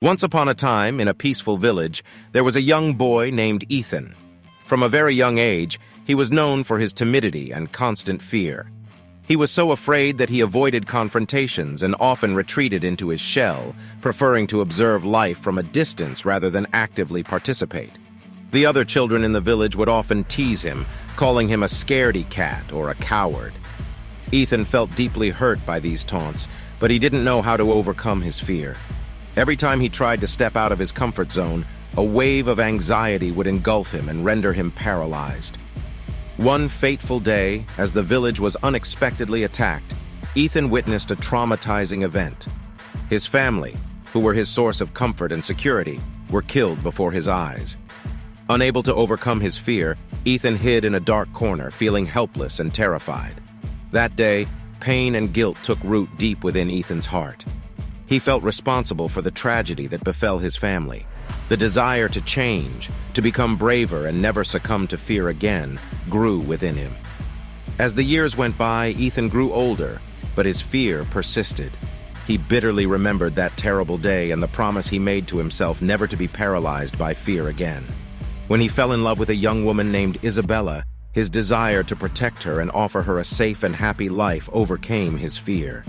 Once upon a time, in a peaceful village, there was a young boy named Ethan. From a very young age, he was known for his timidity and constant fear. He was so afraid that he avoided confrontations and often retreated into his shell, preferring to observe life from a distance rather than actively participate. The other children in the village would often tease him, calling him a scaredy cat or a coward. Ethan felt deeply hurt by these taunts, but he didn't know how to overcome his fear. Every time he tried to step out of his comfort zone, a wave of anxiety would engulf him and render him paralyzed. One fateful day, as the village was unexpectedly attacked, Ethan witnessed a traumatizing event. His family, who were his source of comfort and security, were killed before his eyes. Unable to overcome his fear, Ethan hid in a dark corner, feeling helpless and terrified. That day, pain and guilt took root deep within Ethan's heart. He felt responsible for the tragedy that befell his family. The desire to change, to become braver and never succumb to fear again, grew within him. As the years went by, Ethan grew older, but his fear persisted. He bitterly remembered that terrible day and the promise he made to himself never to be paralyzed by fear again. When he fell in love with a young woman named Isabella, his desire to protect her and offer her a safe and happy life overcame his fear.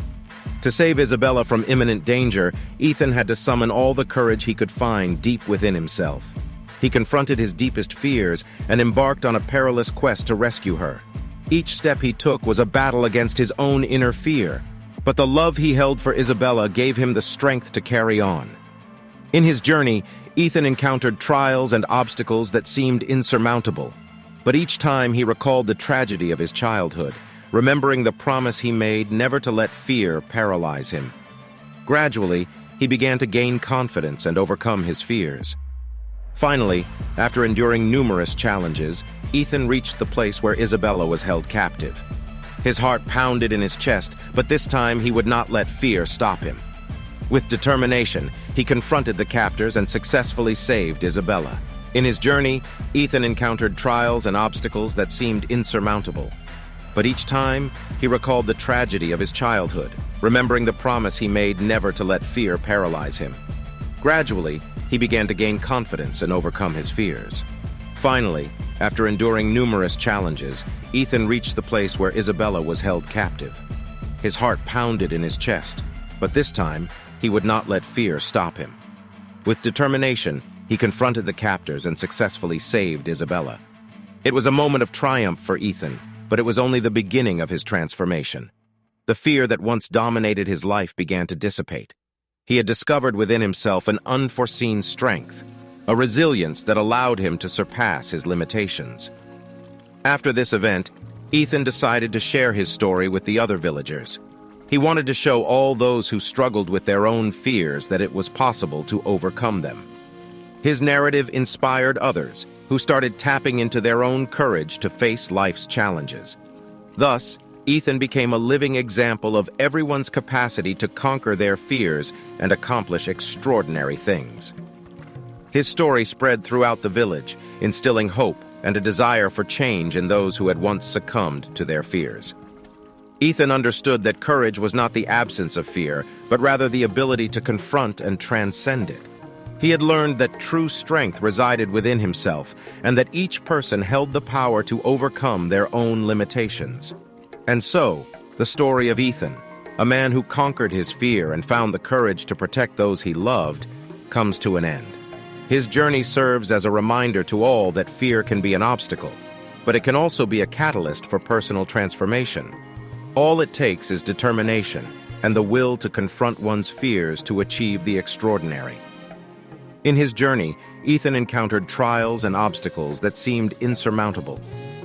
To save Isabella from imminent danger, Ethan had to summon all the courage he could find deep within himself. He confronted his deepest fears and embarked on a perilous quest to rescue her. Each step he took was a battle against his own inner fear, but the love he held for Isabella gave him the strength to carry on. In his journey, Ethan encountered trials and obstacles that seemed insurmountable, but each time he recalled the tragedy of his childhood, remembering the promise he made never to let fear paralyze him. Gradually, he began to gain confidence and overcome his fears. Finally, after enduring numerous challenges, Ethan reached the place where Isabella was held captive. His heart pounded in his chest, but this time he would not let fear stop him. With determination, he confronted the captors and successfully saved Isabella. In his journey, Ethan encountered trials and obstacles that seemed insurmountable. But each time, he recalled the tragedy of his childhood, remembering the promise he made never to let fear paralyze him. Gradually, he began to gain confidence and overcome his fears. Finally, after enduring numerous challenges, Ethan reached the place where Isabella was held captive. His heart pounded in his chest, but this time, he would not let fear stop him. With determination, he confronted the captors and successfully saved Isabella. It was a moment of triumph for Ethan, but it was only the beginning of his transformation. The fear that once dominated his life began to dissipate. He had discovered within himself an unforeseen strength, a resilience that allowed him to surpass his limitations. After this event, Ethan decided to share his story with the other villagers. He wanted to show all those who struggled with their own fears that it was possible to overcome them. His narrative inspired others, who started tapping into their own courage to face life's challenges. Thus, Ethan became a living example of everyone's capacity to conquer their fears and accomplish extraordinary things. His story spread throughout the village, instilling hope and a desire for change in those who had once succumbed to their fears. Ethan understood that courage was not the absence of fear, but rather the ability to confront and transcend it. He had learned that true strength resided within himself, and that each person held the power to overcome their own limitations. And so, the story of Ethan, a man who conquered his fear and found the courage to protect those he loved, comes to an end. His journey serves as a reminder to all that fear can be an obstacle, but it can also be a catalyst for personal transformation. All it takes is determination and the will to confront one's fears to achieve the extraordinary. In his journey, Ethan encountered trials and obstacles that seemed insurmountable.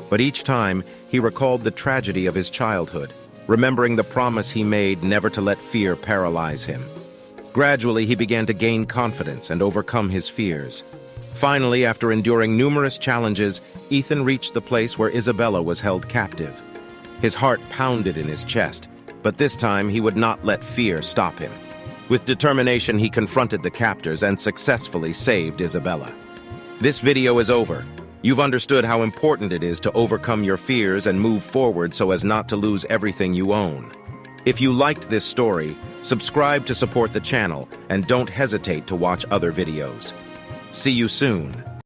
But each time, he recalled the tragedy of his childhood, remembering the promise he made never to let fear paralyze him. Gradually, he began to gain confidence and overcome his fears. Finally, after enduring numerous challenges, Ethan reached the place where Isabella was held captive. His heart pounded in his chest, but this time he would not let fear stop him. With determination, he confronted the captors and successfully saved Isabella. This video is over. You've understood how important it is to overcome your fears and move forward so as not to lose everything you own. If you liked this story, subscribe to support the channel and don't hesitate to watch other videos. See you soon.